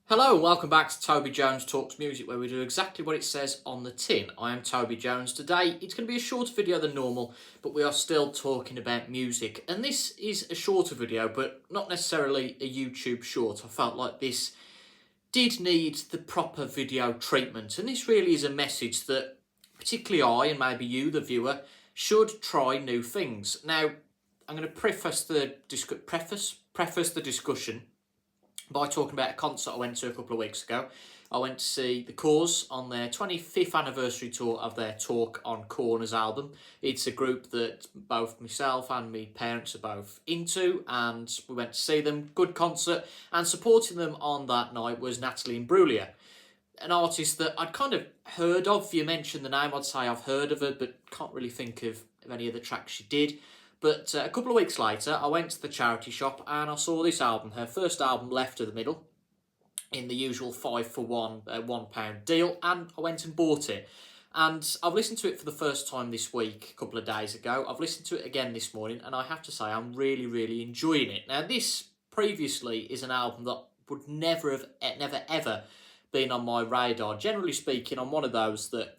Hello and welcome back to Toby Jones Talks Music, where we do exactly what it says on the tin. I am Toby Jones. Today it's going to be a shorter video than normal, but we are still talking about music. And this is a shorter video, but not necessarily a YouTube short. I felt like this did need the proper video treatment. And this really is a message that particularly I, and maybe you, the viewer, should try new things. Now, I'm going to preface the discussion by talking about a concert I went to a couple of weeks ago. I went to see the Corrs on their 25th anniversary tour of their Talk on Corners album. It's a group that both myself and my parents are both into, and we went to see them. Good concert, and supporting them on that night was Natalie Imbruglia, an artist that I'd kind of heard of. If you mentioned the name, I'd say I've heard of her, but can't really think of any of the tracks she did. But a couple of weeks later, I went to the charity shop and I saw this album, her first album, Left of the Middle, in the usual 5 for 1, £1 deal, and I went and bought it. And I've listened to it for the first time this week, a couple of days ago. I've listened to it again this morning, and I have to say I'm really enjoying it. Now, this previously is an album that would never ever been on my radar. Generally speaking, I'm one of those that,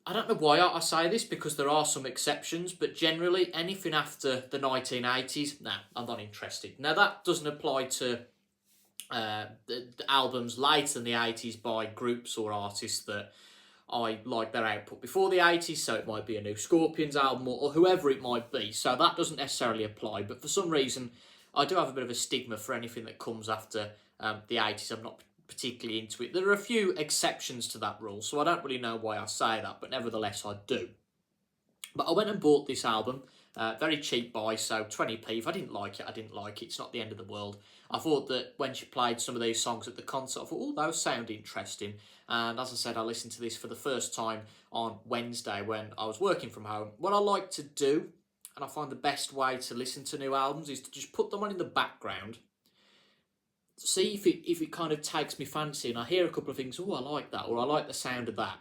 I don't know why I say this, because there are some exceptions, but generally anything after the 1980s, no, I'm not interested. Now, that doesn't apply to the albums later in the 80s by groups or artists that I like their output before the 80s, so it might be a new Scorpions album or whoever it might be, so that doesn't necessarily apply. But for some reason, I do have a bit of a stigma for anything that comes after the 80s. I'm not particularly into it. There are a few exceptions to that rule, so I don't really know why I say that, but nevertheless I do. But I went and bought this album, very cheap buy, so 20p. If I didn't like it, I didn't like it. It's not the end of the world. I thought that when she played some of these songs at the concert, I thought, oh, those sound interesting. And as I said, I listened to this for the first time on Wednesday when I was working from home. What I like to do, and I find the best way to listen to new albums, is to just put them on in the background, see if it kind of takes me fancy, and I hear a couple of things, oh, I like that, or I like the sound of that,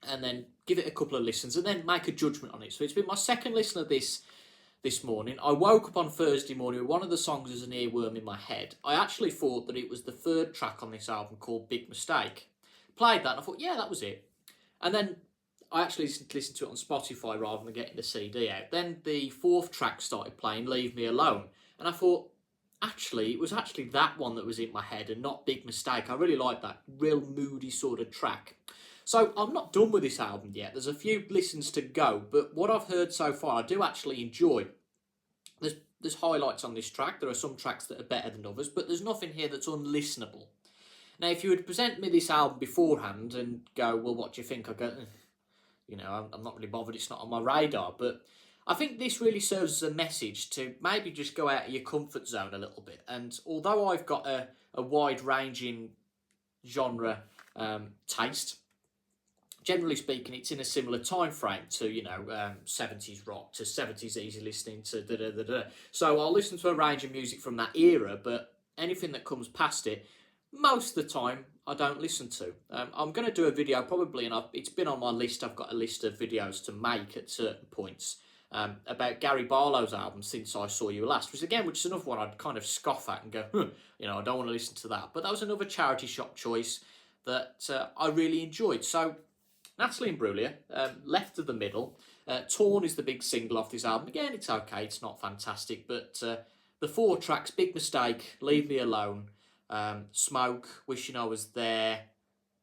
and then give it a couple of listens, and then make a judgment on it. So it's been my second listen of this morning. I woke up on Thursday morning with one of the songs as an earworm in my head. I actually thought that it was the third track on this album, called Big Mistake. Played that, and I thought, yeah, that was it. And then I actually listened to it on Spotify rather than getting the CD out. Then the fourth track started playing, Leave Me Alone, and I thought, actually, it was actually that one that was in my head and not Big Mistake. I really like that real moody sort of track. So I'm not done with this album yet. There's a few listens to go, but what I've heard so far I do actually enjoy. There's highlights on this track. There are some tracks that are better than others, but there's nothing here that's unlistenable. Now, if you would present me this album beforehand and go, well, what do you think? I go, I'm not really bothered. It's not on my radar, but I think this really serves as a message to maybe just go out of your comfort zone a little bit. And although I've got a wide-ranging genre taste, generally speaking, it's in a similar time frame to, 70s rock, to 70s easy listening, to da-da-da-da. So I'll listen to a range of music from that era, but anything that comes past it, most of the time, I don't listen to. I'm going to do a video probably, and it's been on my list. I've got a list of videos to make at certain points about Gary Barlow's album, Since I Saw You Last, which is another one I'd kind of scoff at and go, I don't want to listen to that. But that was another charity shop choice that I really enjoyed. So Natalie Imbruglia, Left of the Middle. Torn is the big single off this album. Again, it's okay, it's not fantastic, but the four tracks, Big Mistake, Leave Me Alone, Smoke, Wishing I Was There,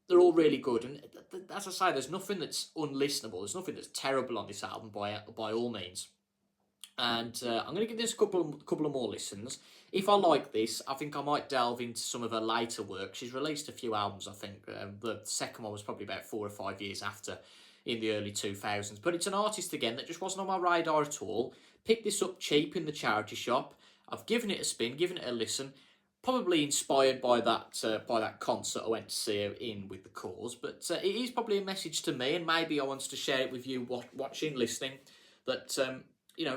they're all really good. And as I say, there's nothing that's unlistenable. There's nothing that's terrible on this album by all means. And I'm going to give this a couple of more listens. If I like this, I think I might delve into some of her later work. She's released a few albums, I think. The second one was probably about 4 or 5 years after, in the early 2000s. But it's an artist, again, that just wasn't on my radar at all. Picked this up cheap in the charity shop. I've given it a spin, given it a listen. Probably inspired by that concert I went to see her in with the Corrs. But it is probably a message to me, and maybe I wanted to share it with you watching, listening, that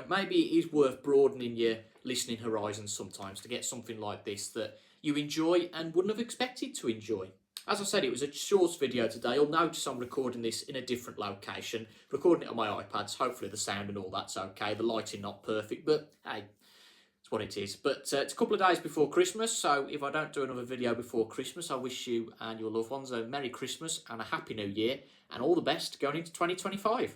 maybe it is worth broadening your listening horizons sometimes to get something like this that you enjoy and wouldn't have expected to enjoy. As I said, it was a short video today. You'll notice I'm recording this in a different location, recording it on my iPad, so hopefully the sound and all that's okay. The lighting not perfect, but hey, That's what it is. But it's a couple of days before Christmas, so if I don't do another video before Christmas, I wish you and your loved ones a Merry Christmas and a Happy New Year, and all the best going into 2025.